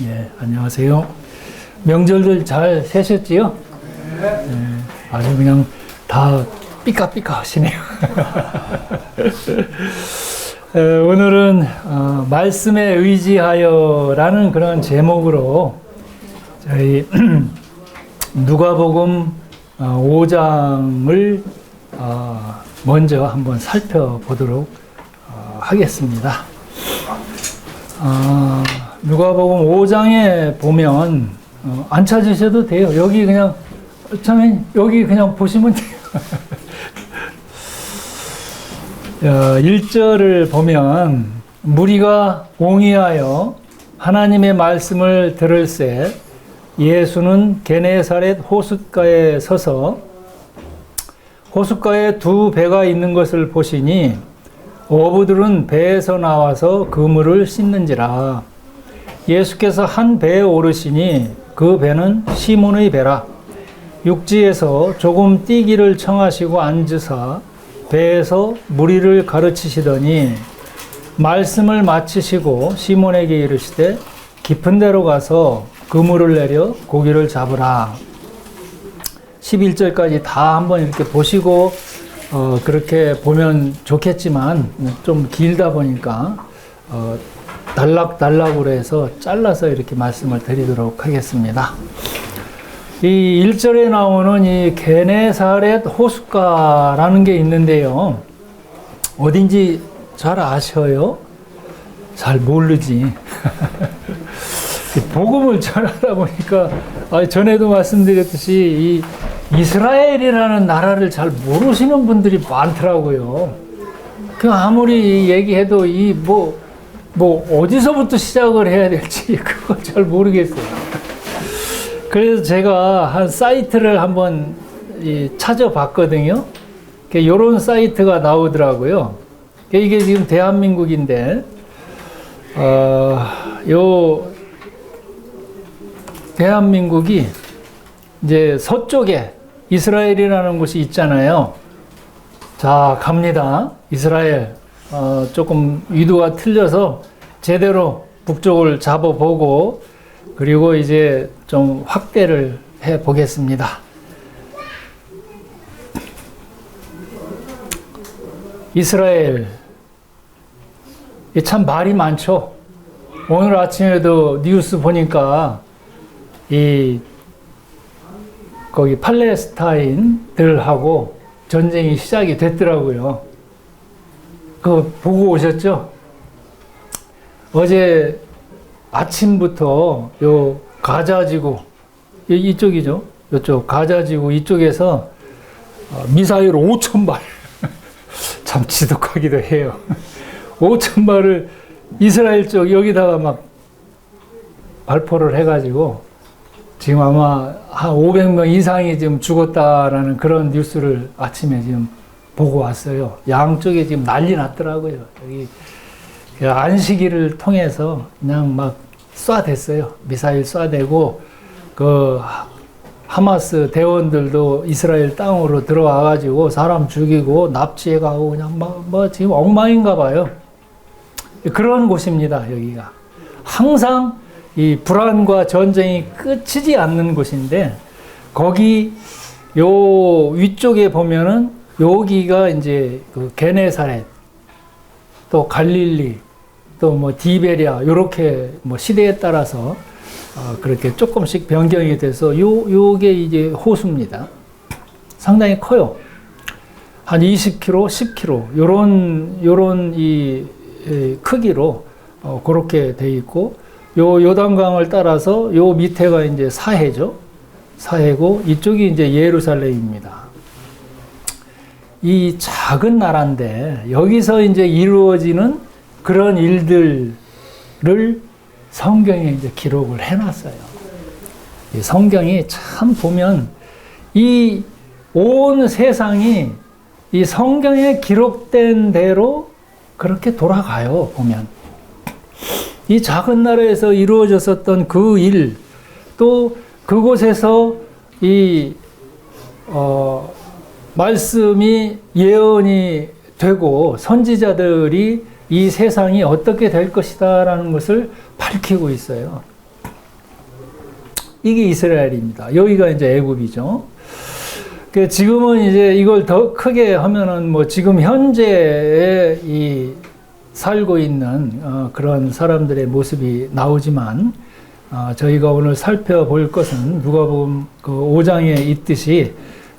예, 안녕하세요. 명절들 잘 새셨지요? 네, 아주 그냥 다 삐까삐까 하시네요. 오늘은 말씀에 의지하여라는 그런 제목으로 저희 누가복음 5장을 먼저 한번 살펴보도록 하겠습니다. 누가복음 5장에 보면 안 찾으셔도 돼요. 여기 그냥 참 여기 그냥 보시면 돼요. 1절을 보면 무리가 공의하여 하나님의 말씀을 들을새 예수는 게네사렛 호숫가에 서서 호숫가에 두 배가 있는 것을 보시니 어부들은 배에서 나와서 그물을 씻는지라. 예수께서 한 배에 오르시니 그 배는 시몬의 배라. 육지에서 조금 뛰기를 청하시고 앉으사 배에서 무리를 가르치시더니 말씀을 마치시고 시몬에게 이르시되 깊은 데로 가서 그물을 내려 고기를 잡으라. 11절까지 다 한번 이렇게 보시고 그렇게 보면 좋겠지만 좀 길다 보니까 단락단락으로 해서 잘라서 이렇게 말씀을 드리도록 하겠습니다. 이 1절에 나오는 이 게네사렛 호숫가라는 게 있는데요. 어딘지 잘 아셔요? 잘 모르지. 복음을 전하다 보니까 전에도 말씀드렸듯이 이 이스라엘이라는 나라를 잘 모르시는 분들이 많더라고요. 그 아무리 얘기해도 뭐 어디서부터 시작을 해야 될지 그걸 잘 모르겠어요. 그래서 제가 한 사이트를 한번 찾아봤거든요. 이런 사이트가 나오더라고요. 이게 지금 대한민국인데, 대한민국이 이제 서쪽에 이스라엘이라는 곳이 있잖아요. 자, 갑니다. 이스라엘. 조금 위도가 틀려서 제대로 북쪽을 잡아보고, 그리고 이제 좀 확대를 해 보겠습니다. 이스라엘. 참 말이 많죠. 오늘 아침에도 뉴스 보니까 거기 팔레스타인들하고 전쟁이 시작이 됐더라고요. 그거 보고 오셨죠? 어제 아침부터 요 가자지구 이쪽이죠. 이쪽 가자지구 이쪽에서 미사일 5,000발 참 지독하기도 해요. 5,000발을 이스라엘 쪽 여기다가 막 발포를 해가지고 지금 아마 한 500명 이상이 지금 죽었다라는 그런 뉴스를 아침에 지금 보고 왔어요. 양쪽에 지금 난리 났더라고요. 여기 안식일을 통해서 그냥 막 쏴댔어요. 미사일 쏴대고 그 하마스 대원들도 이스라엘 땅으로 들어와가지고 사람 죽이고 납치해가고 그냥 뭐 지금 엉망인가 봐요. 그런 곳입니다. 여기가 항상 이 불안과 전쟁이 끝이지 않는 곳인데 거기 요 위쪽에 보면은 여기가 이제 그 게네사렛 또 갈릴리 또 뭐 디베랴 요렇게 뭐 시대에 따라서 그렇게 조금씩 변경이 돼서 요게 이제 호수입니다. 상당히 커요. 한 20km, 10km 요런 이 크기로 그렇게 돼 있고 요단강을 따라서 요 밑에가 이제 사해죠. 사해고 이쪽이 이제 예루살렘입니다. 이 작은 나라인데 여기서 이제 이루어지는 그런 일들을 성경에 이제 기록을 해놨어요. 이 성경이 참 보면 이 온 세상이 이 성경에 기록된 대로 그렇게 돌아가요. 보면 이 작은 나라에서 이루어졌었던 그 일, 또 그곳에서 이 말씀이 예언이 되고 선지자들이 이 세상이 어떻게 될 것이다 라는 것을 밝히고 있어요. 이게 이스라엘입니다. 여기가 이제 애굽이죠. 지금은 이제 이걸 더 크게 하면은 뭐 지금 현재에 이 살고 있는 그런 사람들의 모습이 나오지만 저희가 오늘 살펴볼 것은 누가복음 그 5장에 있듯이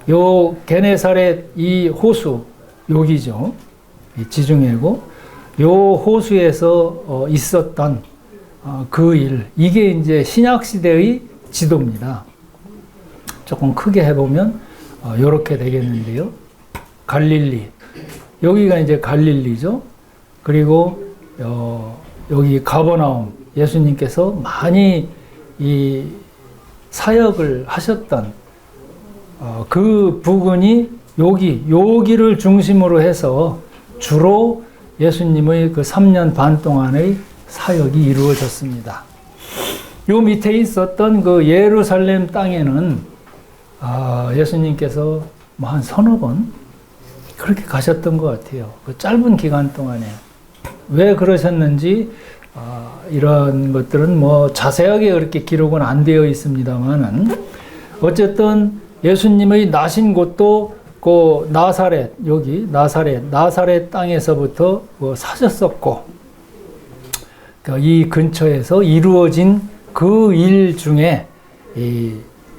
요 게네사렛 이 호수 여기죠. 이 지중해고 요 호수에서 있었던 그 일, 이게 이제 신약 시대의 지도입니다. 조금 크게 해보면 요렇게 되겠는데요. 갈릴리, 여기가 이제 갈릴리죠. 그리고 여기 가버나움, 예수님께서 많이 이 사역을 하셨던 그 부근이 여기를 중심으로 해서 주로 예수님의 그 3년 반 동안의 사역이 이루어졌습니다. 요 밑에 있었던 그 예루살렘 땅에는 예수님께서 뭐 한 서너 번 그렇게 가셨던 것 같아요. 그 짧은 기간 동안에. 왜 그러셨는지 이런 것들은 뭐 자세하게 그렇게 기록은 안 되어 있습니다만은 어쨌든 예수님의 나신 곳도 그 나사렛, 여기 나사렛 땅에서부터 사셨었고, 이 근처에서 이루어진 그 일 중에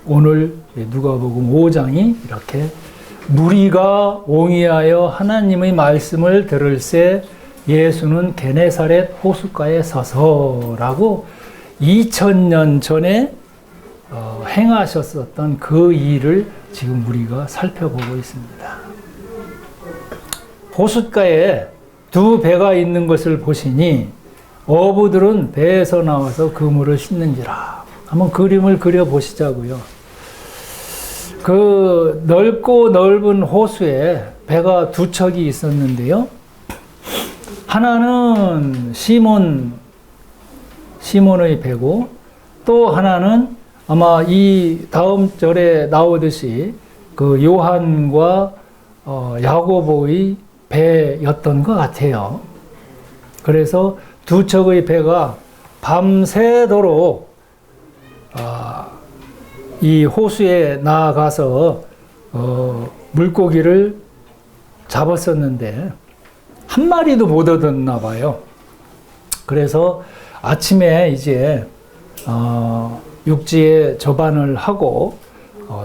오늘 누가복음 5장이 이렇게 무리가 옹이하여 하나님의 말씀을 들을새 예수는 게네사렛 호숫가에 서서라고 2000년 전에 행하셨었던 그 일을 지금 우리가 살펴보고 있습니다. 호숫가에 두 배가 있는 것을 보시니 어부들은 배에서 나와서 그물을 씻는지라. 한번 그림을 그려 보시자고요. 그 넓고 넓은 호수에 배가 두 척이 있었는데요. 하나는 시몬의 배고 또 하나는 아마 이 다음 절에 나오듯이 그 요한과 야고보의 배였던 것 같아요. 그래서 두 척의 배가 밤새도록 이 호수에 나아가서 물고기를 잡았었는데 한 마리도 못 얻었나 봐요. 그래서 아침에 이제 육지에 접안을 하고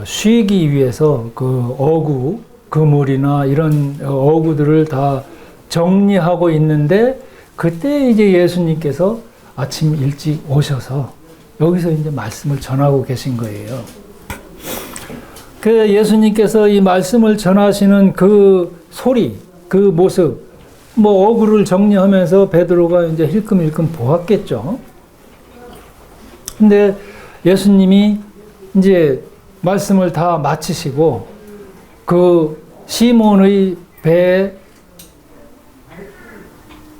쉬기 위해서 그 어구, 그물이나 이런 어구들을 다 정리하고 있는데 그때 이제 예수님께서 아침 일찍 오셔서 여기서 이제 말씀을 전하고 계신 거예요. 그 예수님께서 이 말씀을 전하시는 그 소리, 그 모습, 뭐 어구를 정리하면서 베드로가 이제 힐끔힐끔 보았겠죠. 근데 예수님이 이제 말씀을 다 마치시고 그 시몬의 배에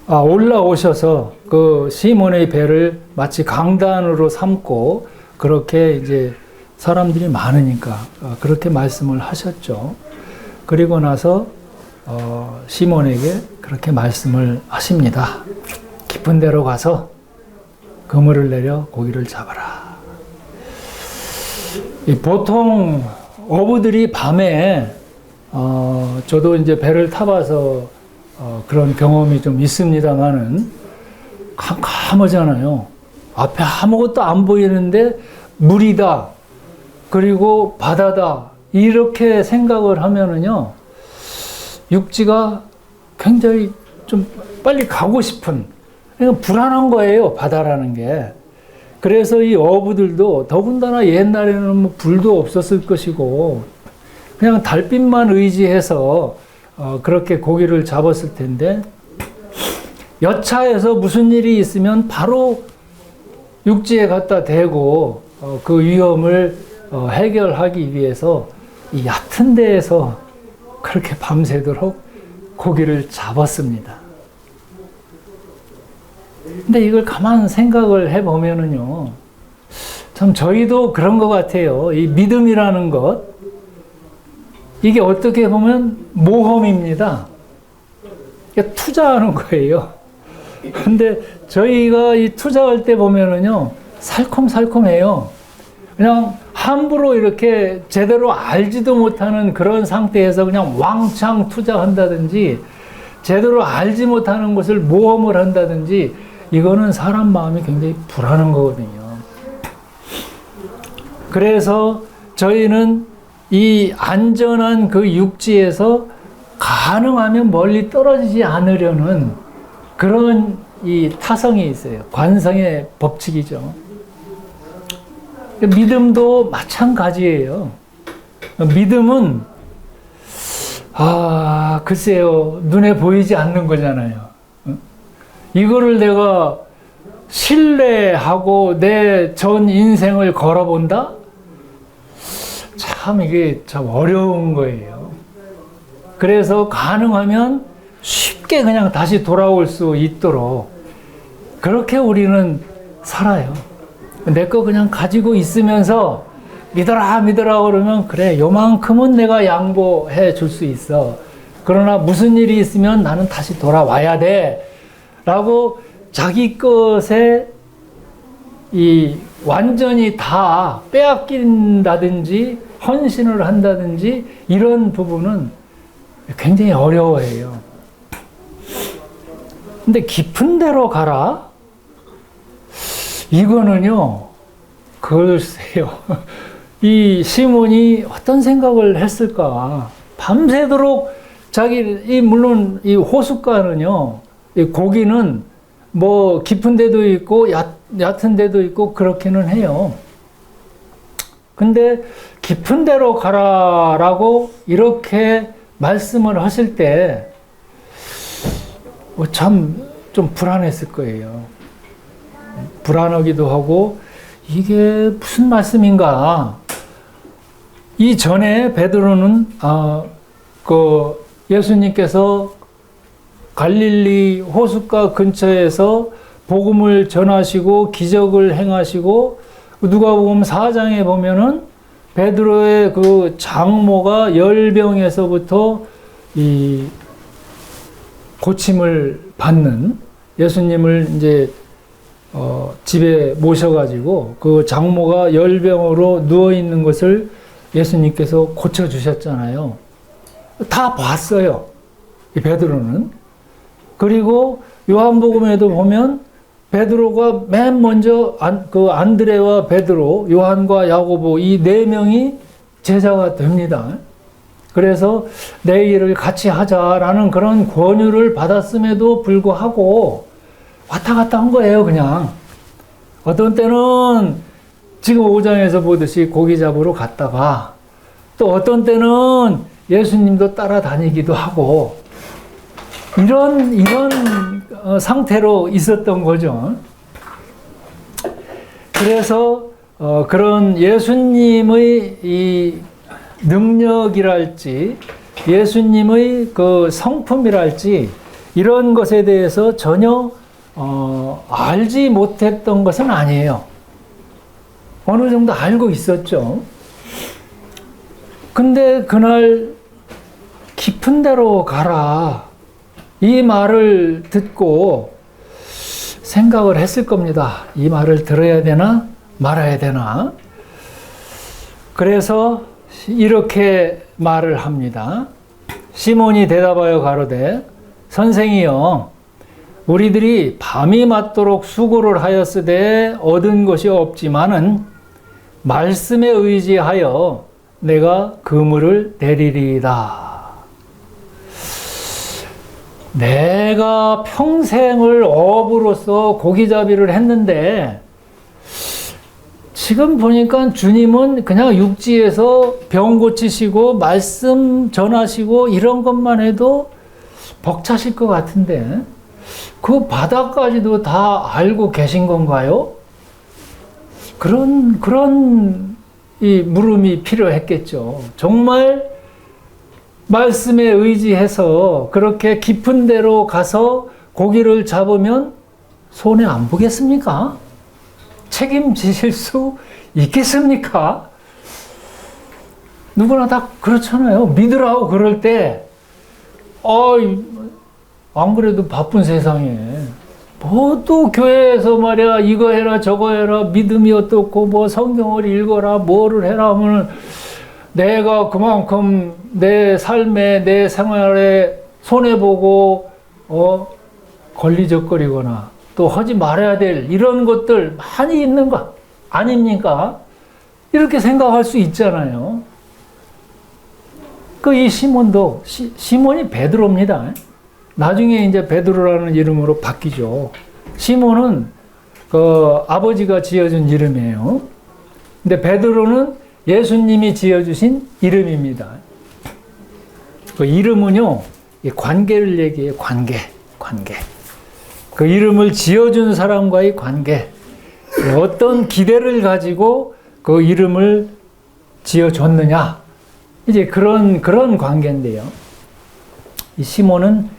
올라오셔서 그 시몬의 배를 마치 강단으로 삼고 그렇게 이제 사람들이 많으니까 그렇게 말씀을 하셨죠. 그리고 나서 시몬에게 그렇게 말씀을 하십니다. 깊은 데로 가서 그물을 내려 고기를 잡아라. 보통 어부들이 밤에 저도 이제 배를 타봐서 그런 경험이 좀 있습니다만은 캄캄하잖아요. 앞에 아무것도 안 보이는데 물이다. 그리고 바다다. 이렇게 생각을 하면은요. 육지가 굉장히 좀 빨리 가고 싶은, 그러니까 불안한 거예요. 바다라는 게. 그래서 이 어부들도 더군다나 옛날에는 뭐 불도 없었을 것이고 그냥 달빛만 의지해서 그렇게 고기를 잡았을 텐데 여차해서 무슨 일이 있으면 바로 육지에 갖다 대고 그 위험을 해결하기 위해서 이 얕은 데에서 그렇게 밤새도록 고기를 잡았습니다. 근데 이걸 가만 생각을 해보면은요, 참 저희도 그런 것 같아요. 이 믿음이라는 것, 이게 어떻게 보면 모험입니다. 투자하는 거예요. 근데 저희가 이 투자할 때 보면은요, 살콤살콤해요. 그냥 함부로 이렇게 제대로 알지도 못하는 그런 상태에서 그냥 왕창 투자한다든지 제대로 알지 못하는 것을 모험을 한다든지 이거는 사람 마음이 굉장히 불안한 거거든요. 그래서 저희는 이 안전한 그 육지에서 가능하면 멀리 떨어지지 않으려는 그런 이 타성이 있어요. 관성의 법칙이죠. 믿음도 마찬가지예요. 믿음은 글쎄요, 눈에 보이지 않는 거잖아요. 이거를 내가 신뢰하고 내 전 인생을 걸어본다? 참 이게 참 어려운 거예요. 그래서 가능하면 쉽게 그냥 다시 돌아올 수 있도록 그렇게 우리는 살아요. 내 거 그냥 가지고 있으면서 믿어라 믿어라 그러면 그래 요만큼은 내가 양보해 줄 수 있어. 그러나 무슨 일이 있으면 나는 다시 돌아와야 돼 라고 자기 것에 이 완전히 다 빼앗긴다든지 헌신을 한다든지 이런 부분은 굉장히 어려워해요. 근데 깊은 데로 가라? 이거는요, 글쎄요. 이 시몬이 어떤 생각을 했을까? 밤새도록 물론 이 호숫가는요, 이 고기는 뭐 깊은 데도 있고 얕은 데도 있고 그렇기는 해요. 근데 깊은 데로 가라라고 이렇게 말씀을 하실 때 참 좀 불안했을 거예요. 불안하기도 하고 이게 무슨 말씀인가? 이 전에 베드로는 예수님께서 갈릴리 호숫가 근처에서 복음을 전하시고 기적을 행하시고 누가복음 4장에 보면은 베드로의 그 장모가 열병에서부터 이 고침을 받는 예수님을 이제 집에 모셔가지고 그 장모가 열병으로 누워 있는 것을 예수님께서 고쳐 주셨잖아요. 다 봤어요. 이 베드로는. 그리고 요한복음에도 보면 베드로가 맨 먼저 그 안드레와 베드로, 요한과 야고보 이 네 명이 제자가 됩니다. 그래서 내 일을 같이 하자라는 그런 권유를 받았음에도 불구하고 왔다 갔다 한 거예요, 그냥. 어떤 때는 지금 5장에서 보듯이 고기 잡으러 갔다가 또 어떤 때는 예수님도 따라다니기도 하고 이런 상태로 있었던 거죠. 그래서 그런 예수님의 이 능력이랄지 예수님의 그 성품이랄지 이런 것에 대해서 전혀 알지 못했던 것은 아니에요. 어느 정도 알고 있었죠. 근데 그날 깊은 데로 가라 이 말을 듣고 생각을 했을 겁니다. 이 말을 들어야 되나 말아야 되나. 그래서 이렇게 말을 합니다. 시몬이 대답하여 가로되 선생이여 우리들이 밤이 맞도록 수고를 하였으되 얻은 것이 없지만은 말씀에 의지하여 내가 그물을 내리리이다. 내가 평생을 어부로서 고기잡이를 했는데 지금 보니까 주님은 그냥 육지에서 병 고치시고 말씀 전하시고 이런 것만 해도 벅차실 것 같은데 그 바다까지도 다 알고 계신 건가요? 그런 이 물음이 필요했겠죠. 정말 말씀에 의지해서 그렇게 깊은 데로 가서 고기를 잡으면 손해 안 보겠습니까? 책임지실 수 있겠습니까? 누구나 다 그렇잖아요. 믿으라고 그럴 때, 안 그래도 바쁜 세상에 또 교회에서 말이야 이거 해라 저거 해라 믿음이 어떻고 뭐 성경을 읽어라 뭐를 해라 하면 내가 그만큼 내 삶에 내 생활에 손해보고 걸리적거리거나 또 하지 말아야 될 이런 것들 많이 있는 거 아닙니까? 이렇게 생각할 수 있잖아요. 이 시몬도 시몬이 베드로입니다. 나중에 이제 베드로라는 이름으로 바뀌죠. 시몬은 아버지가 지어준 이름이에요. 근데 베드로는 예수님이 지어주신 이름입니다. 그 이름은요, 관계를 얘기해요. 관계. 그 이름을 지어준 사람과의 관계. 어떤 기대를 가지고 그 이름을 지어줬느냐. 이제 그런 관계인데요. 이 시몬은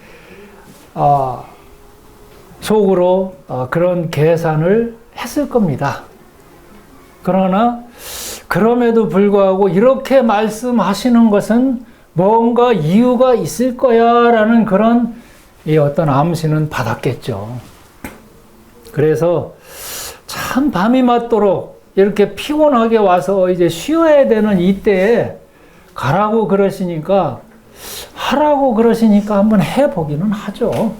속으로 그런 계산을 했을 겁니다. 그러나 그럼에도 불구하고 이렇게 말씀하시는 것은 뭔가 이유가 있을 거야 라는 그런 어떤 암시는 받았겠죠. 그래서 참 밤이 맞도록 이렇게 피곤하게 와서 이제 쉬어야 되는 이때에 가라고 그러시니까 하라고 그러시니까 한번 해보기는 하죠.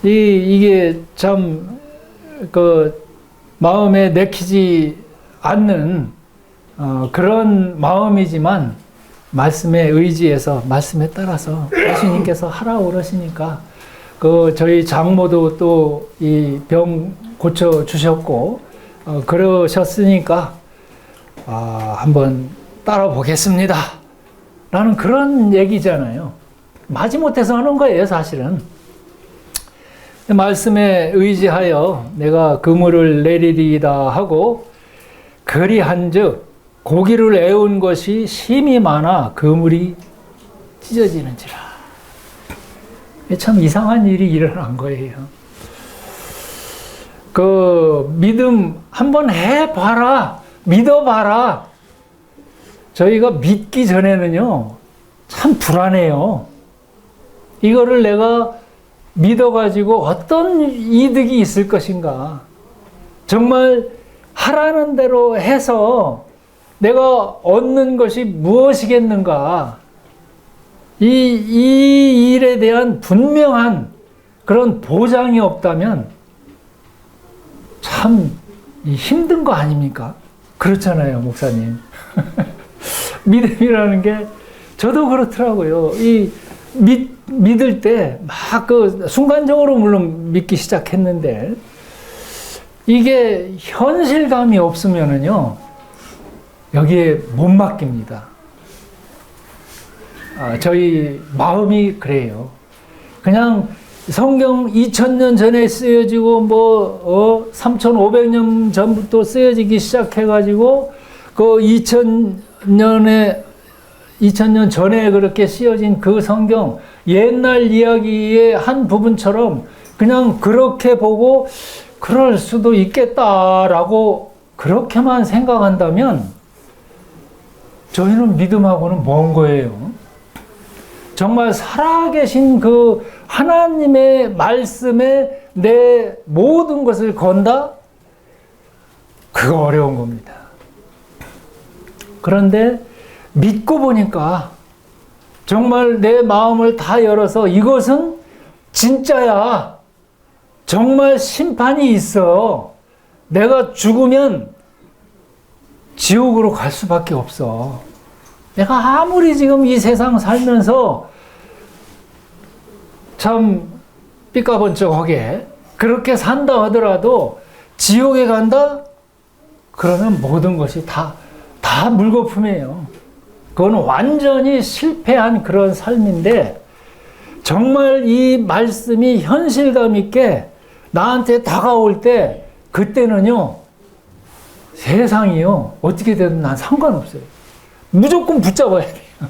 이게 참 마음에 내키지 않는 그런 마음이지만 말씀에 의지해서 말씀에 따라서 예수님께서 하라고 그러시니까 저희 장모도 또 이 병 고쳐 주셨고 그러셨으니까 한번 따라 보겠습니다 라는 그런 얘기잖아요. 마지못해서 하는 거예요 사실은. 말씀에 의지하여 내가 그물을 내리리이다 하고 그리한즉 고기를 애운 것이 심이 많아 그물이 찢어지는지라. 참 이상한 일이 일어난 거예요. 믿음 한번 해봐라, 믿어봐라. 저희가 믿기 전에는요 참 불안해요. 이거를 내가 믿어가지고 어떤 이득이 있을 것인가. 정말 하라는 대로 해서 내가 얻는 것이 무엇이겠는가. 이 일에 대한 분명한 그런 보장이 없다면 참 힘든 거 아닙니까? 그렇잖아요, 목사님. 믿음이라는 게 저도 그렇더라고요. 믿을 때 막 순간적으로 물론 믿기 시작했는데 이게 현실감이 없으면은요 여기에 못 맡깁니다. 저희 마음이 그래요. 그냥 성경 2000년 전에 쓰여지고 3500년 전부터 쓰여지기 시작해가지고 2000년 전에 그렇게 쓰여진 그 성경 옛날 이야기의 한 부분처럼 그냥 그렇게 보고 그럴 수도 있겠다라고 그렇게만 생각한다면 저희는 믿음하고는 먼 거예요. 정말 살아계신 그 하나님의 말씀에 내 모든 것을 건다? 그거 어려운 겁니다. 그런데 믿고 보니까 정말 내 마음을 다 열어서 이것은 진짜야. 정말 심판이 있어. 내가 죽으면 지옥으로 갈 수밖에 없어. 내가 아무리 지금 이 세상 살면서 참 삐까번쩍하게 그렇게 산다 하더라도 지옥에 간다? 그러면 모든 것이 다 물거품이에요. 그건 완전히 실패한 그런 삶인데 정말 이 말씀이 현실감 있게 나한테 다가올 때 그때는요 세상이요 어떻게 되든 난 상관없어요. 무조건 붙잡아야 돼요.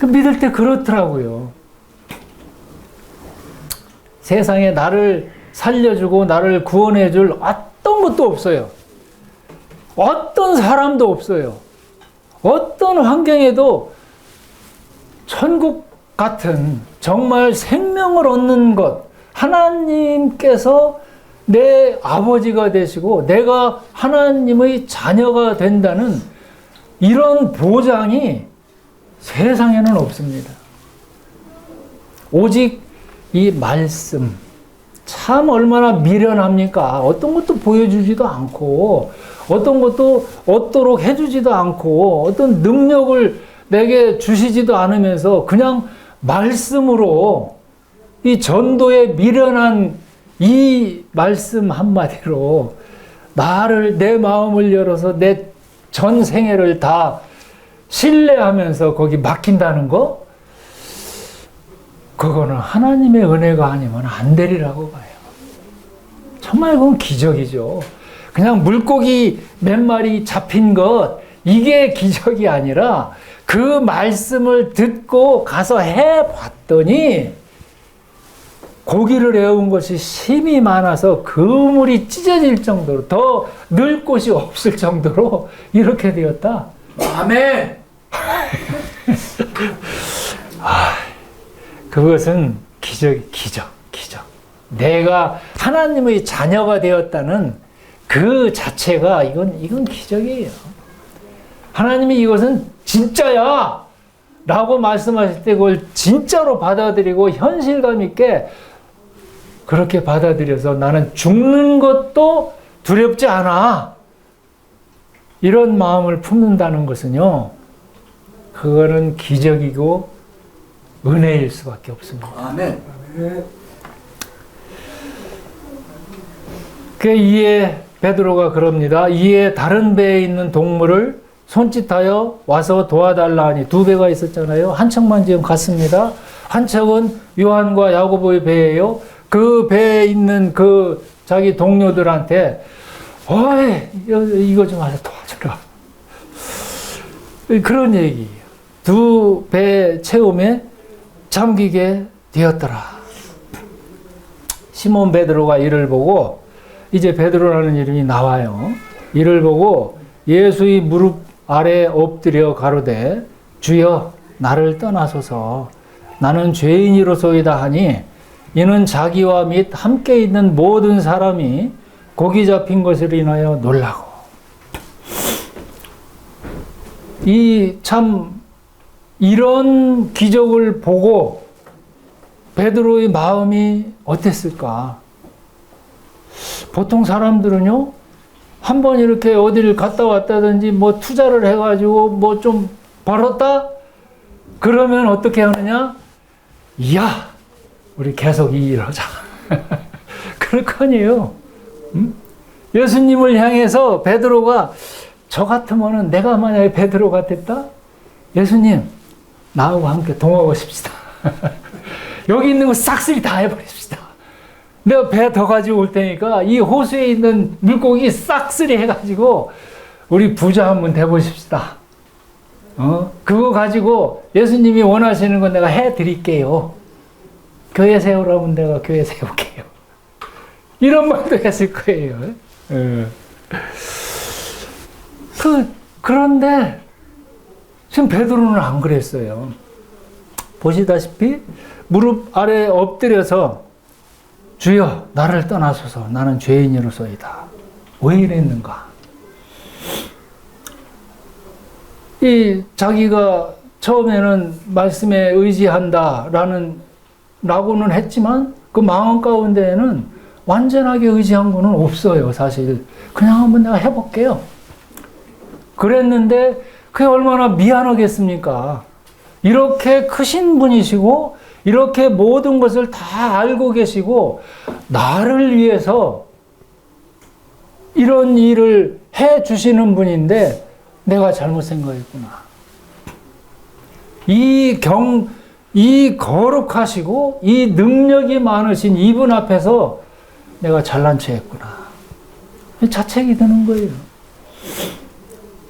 믿을 때 그렇더라고요. 세상에 나를 살려주고 나를 구원해줄 어떤 것도 없어요. 어떤 사람도 없어요. 어떤 환경에도 천국 같은 정말 생명을 얻는 것, 하나님께서 내 아버지가 되시고 내가 하나님의 자녀가 된다는 이런 보장이 세상에는 없습니다. 오직 이 말씀, 참 얼마나 미련합니까? 어떤 것도 보여주지도 않고 어떤 것도 얻도록 해주지도 않고 어떤 능력을 내게 주시지도 않으면서 그냥 말씀으로 이 전도에 미련한 이 말씀 한마디로 나를, 내 마음을 열어서 내 전 생애를 다 신뢰하면서 거기 맡긴다는 거, 그거는 하나님의 은혜가 아니면 안 되리라고 봐요. 정말 그건 기적이죠. 그냥 물고기 몇 마리 잡힌 것, 이게 기적이 아니라 그 말씀을 듣고 가서 해봤더니 고기를 애운 것이 힘이 많아서 그물이 찢어질 정도로, 더 넣을 곳이 없을 정도로 이렇게 되었다. 아멘. 그것은 기적. 내가 하나님의 자녀가 되었다는 그 자체가 이건 기적이에요. 하나님이 이것은 진짜야 라고 말씀하실 때 그걸 진짜로 받아들이고 현실감 있게 그렇게 받아들여서 나는 죽는 것도 두렵지 않아, 이런 마음을 품는다는 것은요, 그거는 기적이고 은혜일 수밖에 없습니다. 아멘. 그 이에 베드로가 그럽니다. 이에 다른 배에 있는 동물을 손짓하여 와서 도와달라 하니, 두 배가 있었잖아요. 한 척만 지금 갔습니다. 한 척은 요한과 야고보의 배예요. 그 배에 있는 그 자기 동료들한테 어이 이거 좀 와서 도와주라, 그런 얘기예요. 두 배 채움에 잠기게 되었더라. 시몬 베드로가 이를 보고, 이제 베드로라는 이름이 나와요. 이를 보고 예수의 무릎 아래 엎드려 가로되 주여 나를 떠나소서 나는 죄인이로소이다 하니, 이는 자기와 및 함께 있는 모든 사람이 고기 잡힌 것을 인하여 놀라고. 이런 기적을 보고 베드로의 마음이 어땠을까? 보통 사람들은요, 한번 이렇게 어디를 갔다 왔다든지 뭐 투자를 해가지고 뭐 좀 벌었다? 그러면 어떻게 하느냐? 이야, 우리 계속 이 일을 하자. 그럴 거 아니에요. 예수님을 향해서 베드로가, 저 같으면은 내가 만약에 베드로 같았다? 예수님, 나하고 함께 동하고 싶시다. 여기 있는 거 싹쓸이 다 해버립시다. 내가 배 더 가지고 올 테니까 이 호수에 있는 물고기 싹쓸이 해가지고 우리 부자 한번 돼보십시다. 그거 가지고 예수님이 원하시는 건 내가 해드릴게요. 교회 세우라면 내가 교회 세울게요. 이런 말도 했을 거예요. 그런데 지금 베드로는 안 그랬어요. 보시다시피 무릎 아래 엎드려서 주여 나를 떠나소서 나는 죄인이로소이다. 왜 이랬는가? 자기가 처음에는 말씀에 의지한다 라고는 했지만 그 마음 가운데에는 완전하게 의지한 거는 없어요. 사실 그냥 한번 내가 해볼게요. 그랬는데 그게 얼마나 미안하겠습니까? 이렇게 크신 분이시고 이렇게 모든 것을 다 알고 계시고 나를 위해서 이런 일을 해 주시는 분인데 내가 잘못 생각했구나. 이 거룩하시고 이 능력이 많으신 이분 앞에서 내가 잘난 체 했구나. 자책이 드는 거예요.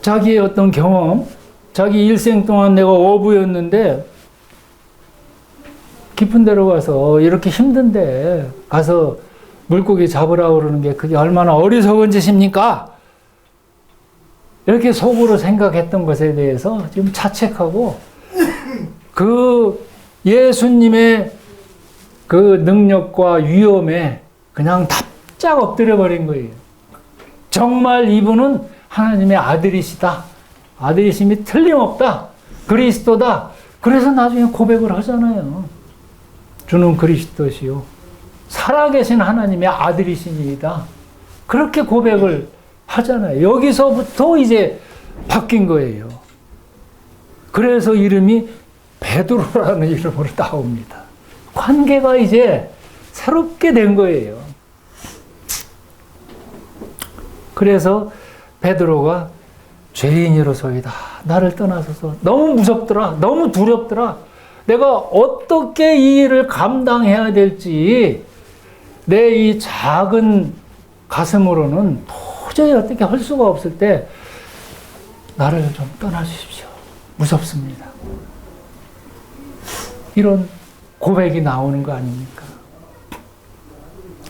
자기의 어떤 경험, 자기 일생 동안 내가 어부였는데 깊은 데로 가서 이렇게 힘든데 가서 물고기 잡으라고 그러는 게 그게 얼마나 어리석은 짓입니까? 이렇게 속으로 생각했던 것에 대해서 지금 자책하고 예수님의 그 능력과 위엄에 그냥 납작 엎드려 버린 거예요. 정말 이분은 하나님의 아들이시다. 아들이심이 틀림없다. 그리스도다. 그래서 나중에 고백을 하잖아요. 주는 그리스도시요 살아계신 하나님의 아들이시니이다. 그렇게 고백을 하잖아요. 여기서부터 이제 바뀐 거예요. 그래서 이름이 베드로라는 이름으로 나옵니다. 관계가 이제 새롭게 된 거예요. 그래서 베드로가 죄인이로소이다. 나를 떠나소서. 너무 무섭더라. 너무 두렵더라. 내가 어떻게 이 일을 감당해야 될지 내 이 작은 가슴으로는 도저히 어떻게 할 수가 없을 때 나를 좀 떠나주십시오. 무섭습니다. 이런 고백이 나오는 거 아닙니까?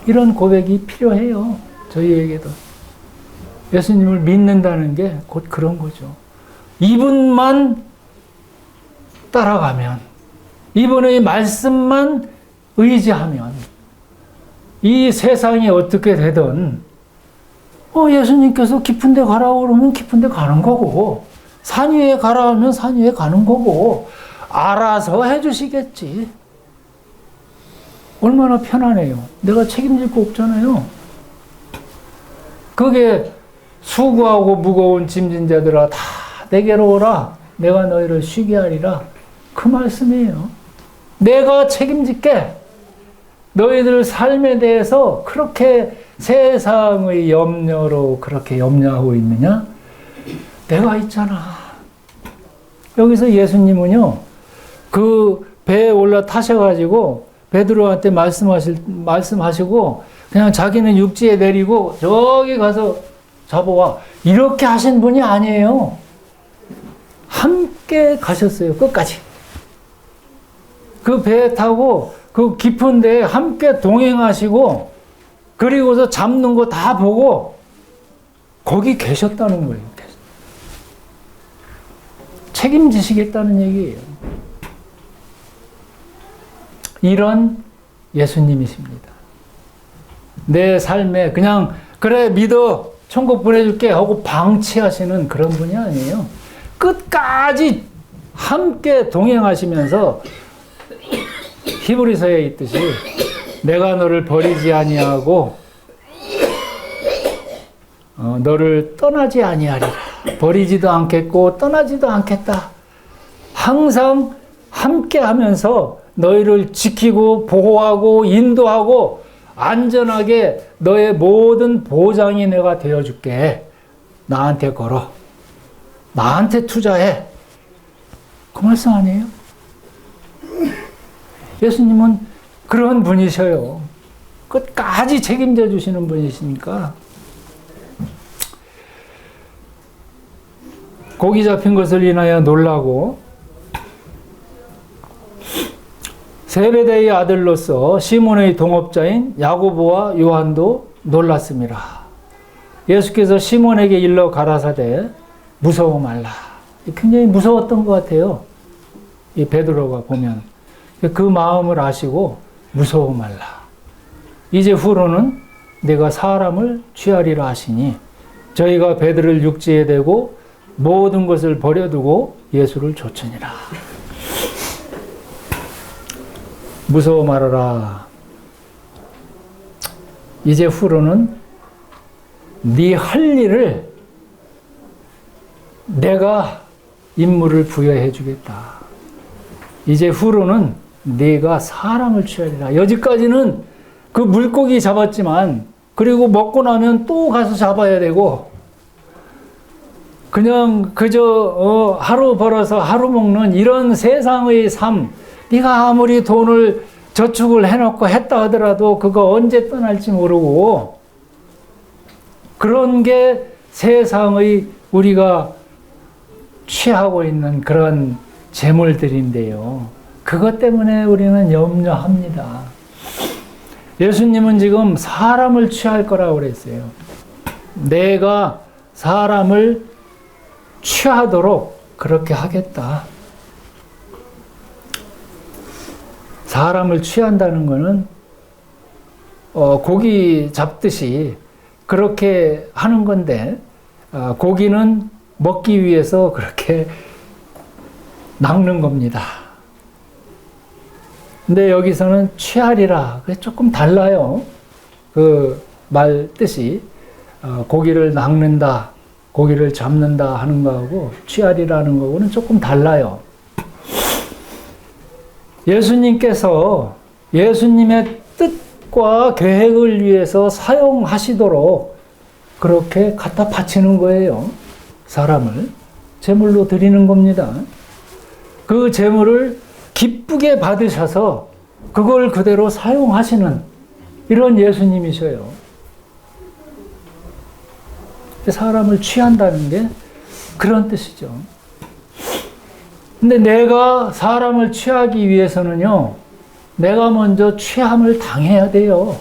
이런 고백이 필요해요. 저희에게도. 예수님을 믿는다는 게 곧 그런 거죠. 이분만 따라가면, 이분의 말씀만 의지하면 이 세상이 어떻게 되든 예수님께서 깊은 데 가라고 그러면 깊은 데 가는 거고, 산 위에 가라 하면 산 위에 가는 거고, 알아서 해주시겠지. 얼마나 편하네요. 내가 책임질 거 없잖아요. 그게 수고하고 무거운 짐진 자들아 다 내게로 오라. 내가 너희를 쉬게 하리라. 그 말씀이에요. 내가 책임질게. 너희들 삶에 대해서 그렇게 세상의 염려로 그렇게 염려하고 있느냐? 내가 있잖아. 여기서 예수님은요, 그 배에 올라타셔가지고 베드로한테 말씀하시고 그냥 자기는 육지에 내리고 저기 가서 잡아와. 이렇게 하신 분이 아니에요. 함께 가셨어요. 끝까지. 그 배에 타고 그 깊은 데에 함께 동행하시고 그리고서 잡는 거 다 보고 거기 계셨다는 거예요. 책임지시겠다는 얘기예요. 이런 예수님이십니다. 내 삶에 그냥 그래 믿어 천국 보내줄게 하고 방치하시는 그런 분이 아니에요. 끝까지 함께 동행하시면서 히브리서에 있듯이 내가 너를 버리지 아니하고 너를 떠나지 아니하리라. 버리지도 않겠고 떠나지도 않겠다. 항상 함께 하면서 너희를 지키고 보호하고 인도하고 안전하게 너의 모든 보장이 내가 되어줄게. 나한테 걸어. 나한테 투자해. 그 말씀 아니에요? 예수님은 그런 분이셔요. 끝까지 책임져 주시는 분이시니까. 고기 잡힌 것을 인하여 놀라고 세베대의 아들로서 시몬의 동업자인 야고보와 요한도 놀랐습니다. 예수께서 시몬에게 일러 가라사대 무서워 말라. 굉장히 무서웠던 것 같아요. 이 베드로가 보면 그 마음을 아시고 무서워 말라. 이제 후로는 내가 사람을 취하리라 하시니 저희가 베드로를 육지에 대고 모든 것을 버려두고 예수를 좇으니라. 무서워 말아라. 이제 후로는 네 할 일을 내가 임무를 부여해 주겠다. 이제 후로는 네가 사람을 취하리라. 여지까지는 그 물고기 잡았지만 그리고 먹고 나면 또 가서 잡아야 되고 그냥 그저 하루 벌어서 하루 먹는 이런 세상의 삶, 네가 아무리 돈을 저축을 해놓고 했다 하더라도 그거 언제 떠날지 모르고 그런 게 세상의 우리가 취하고 있는 그런 재물들인데요. 그것 때문에 우리는 염려합니다. 예수님은 지금 사람을 취할 거라고 그랬어요. 내가 사람을 취하도록 그렇게 하겠다. 사람을 취한다는 것은 고기 잡듯이 그렇게 하는 건데, 고기는 먹기 위해서 그렇게 낚는 겁니다. 근데 여기서는 취하리라. 그게 조금 달라요. 그 말 뜻이 고기를 낚는다, 고기를 잡는다 하는 거하고 취하리라는 거하고는 조금 달라요. 예수님께서 예수님의 뜻과 계획을 위해서 사용하시도록 그렇게 갖다 바치는 거예요. 사람을 제물로 드리는 겁니다. 그 제물을 기쁘게 받으셔서 그걸 그대로 사용하시는 이런 예수님이셔요. 사람을 취한다는 게 그런 뜻이죠. 근데 내가 사람을 취하기 위해서는요, 내가 먼저 취함을 당해야 돼요.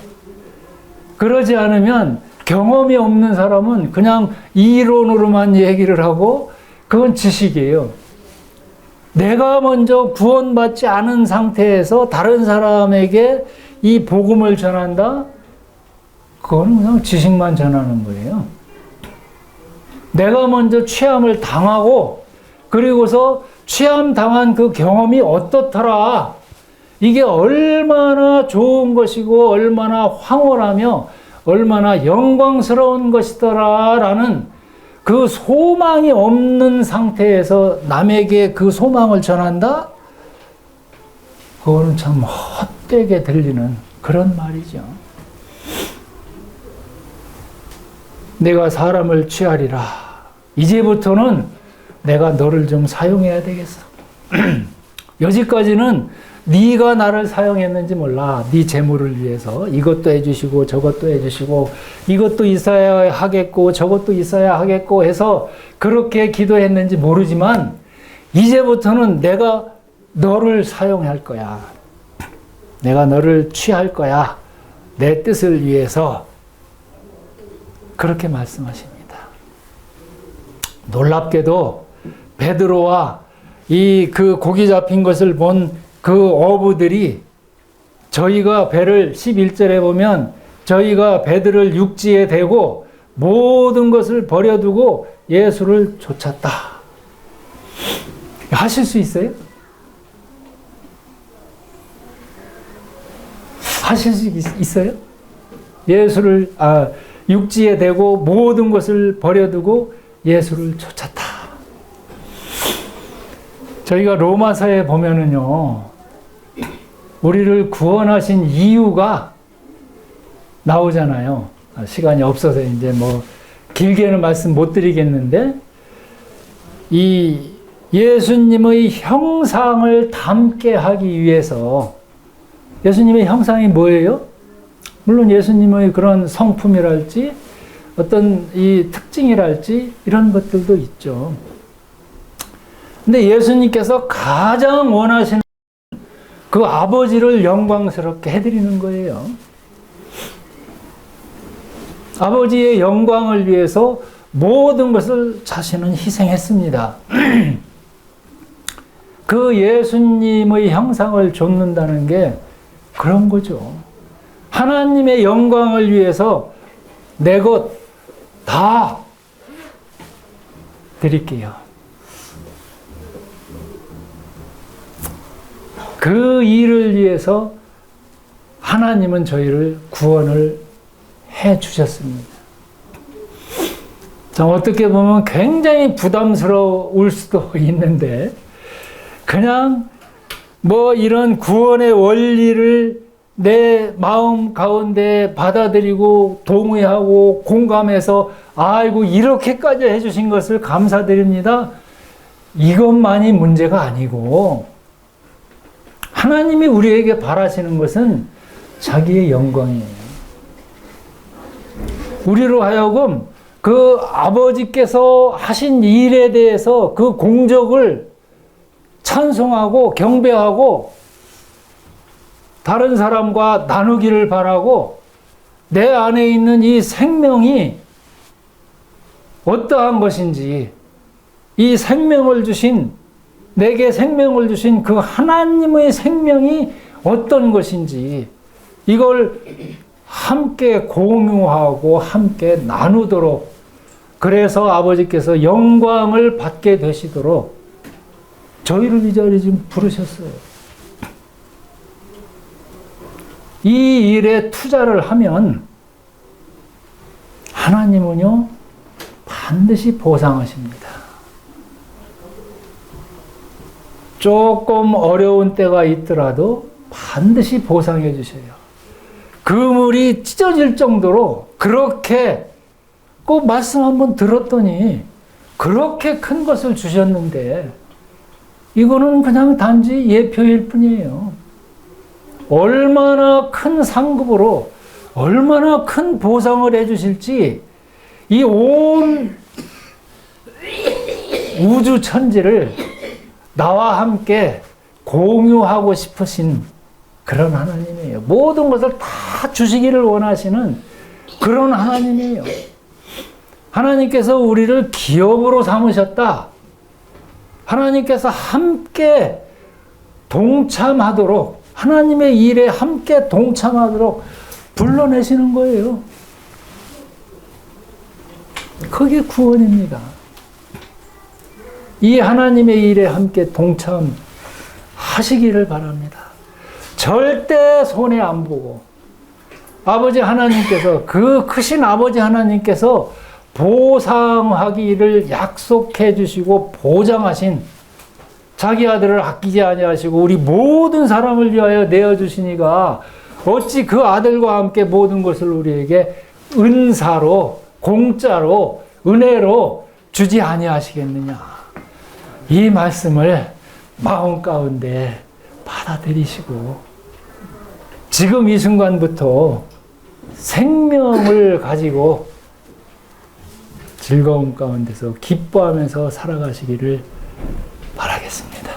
그러지 않으면 경험이 없는 사람은 그냥 이론으로만 얘기를 하고 그건 지식이에요. 내가 먼저 구원받지 않은 상태에서 다른 사람에게 이 복음을 전한다? 그거는 그냥 지식만 전하는 거예요. 내가 먼저 취함을 당하고 그리고서 취함 당한 그 경험이 어떻더라? 이게 얼마나 좋은 것이고 얼마나 황홀하며 얼마나 영광스러운 것이더라라는 그 소망이 없는 상태에서 남에게 그 소망을 전한다? 그거는 참 헛되게 들리는 그런 말이죠. 내가 사람을 취하리라. 이제부터는 내가 너를 좀 사용해야 되겠어. 여지까지는 네가 나를 사용했는지 몰라. 네 재물을 위해서 이것도 해주시고 저것도 해주시고 이것도 있어야 하겠고 저것도 있어야 하겠고 해서 그렇게 기도했는지 모르지만 이제부터는 내가 너를 사용할 거야. 내가 너를 취할 거야. 내 뜻을 위해서. 그렇게 말씀하십니다. 놀랍게도 베드로와 그 고기 잡힌 것을 본 그 어부들이 저희가 배를 11절에 보면 저희가 배들을 육지에 대고 모든 것을 버려두고 예수를 쫓았다. 하실 수 있어요? 하실 수 있어요? 예수를 육지에 대고 모든 것을 버려두고 예수를 쫓았다. 저희가 로마서에 보면은요, 우리를 구원하신 이유가 나오잖아요. 시간이 없어서 이제 뭐 길게는 말씀 못 드리겠는데, 이 예수님의 형상을 닮게 하기 위해서, 예수님의 형상이 뭐예요? 물론 예수님의 그런 성품이랄지 어떤 이 특징이랄지 이런 것들도 있죠. 근데 예수님께서 가장 원하시는 그 아버지를 영광스럽게 해드리는 거예요. 아버지의 영광을 위해서 모든 것을 자신은 희생했습니다. 그 예수님의 형상을 좇는다는 게 그런 거죠. 하나님의 영광을 위해서 내 것 다 드릴게요. 그 일을 위해서 하나님은 저희를 구원을 해 주셨습니다. 자, 어떻게 보면 굉장히 부담스러울 수도 있는데, 그냥 뭐 이런 구원의 원리를 내 마음 가운데 받아들이고 동의하고 공감해서 아이고 이렇게까지 해주신 것을 감사드립니다. 이것만이 문제가 아니고 하나님이 우리에게 바라시는 것은 자기의 영광이에요. 우리로 하여금 그 아버지께서 하신 일에 대해서 그 공적을 찬송하고 경배하고 다른 사람과 나누기를 바라고 내 안에 있는 이 생명이 어떠한 것인지, 이 생명을 주신, 내게 생명을 주신 그 하나님의 생명이 어떤 것인지 이걸 함께 공유하고 함께 나누도록, 그래서 아버지께서 영광을 받게 되시도록 저희를 이 자리에 지금 부르셨어요. 이 일에 투자를 하면 하나님은요 반드시 보상하십니다. 조금 어려운 때가 있더라도 반드시 보상해 주셔요. 그물이 찢어질 정도로 그렇게 꼭 말씀 한번 들었더니 그렇게 큰 것을 주셨는데 이거는 그냥 단지 예표일 뿐이에요. 얼마나 큰 상급으로 얼마나 큰 보상을 해주실지 이 온 우주 천지를 나와 함께 공유하고 싶으신 그런 하나님이에요. 모든 것을 다 주시기를 원하시는 그런 하나님이에요. 하나님께서 우리를 기업으로 삼으셨다. 하나님께서 함께 동참하도록, 하나님의 일에 함께 동참하도록 불러내시는 거예요. 그게 구원입니다. 이 하나님의 일에 함께 동참하시기를 바랍니다. 절대 손해 안 보고 아버지 하나님께서, 그 크신 아버지 하나님께서 보상하기를 약속해 주시고 보장하신 자기 아들을 아끼지 아니하시고 우리 모든 사람을 위하여 내어주시니가 어찌 그 아들과 함께 모든 것을 우리에게 은사로, 공짜로, 은혜로 주지 아니하시겠느냐. 이 말씀을 마음 가운데 받아들이시고 지금 이 순간부터 생명을 가지고 즐거움 가운데서 기뻐하면서 살아가시기를 바라겠습니다.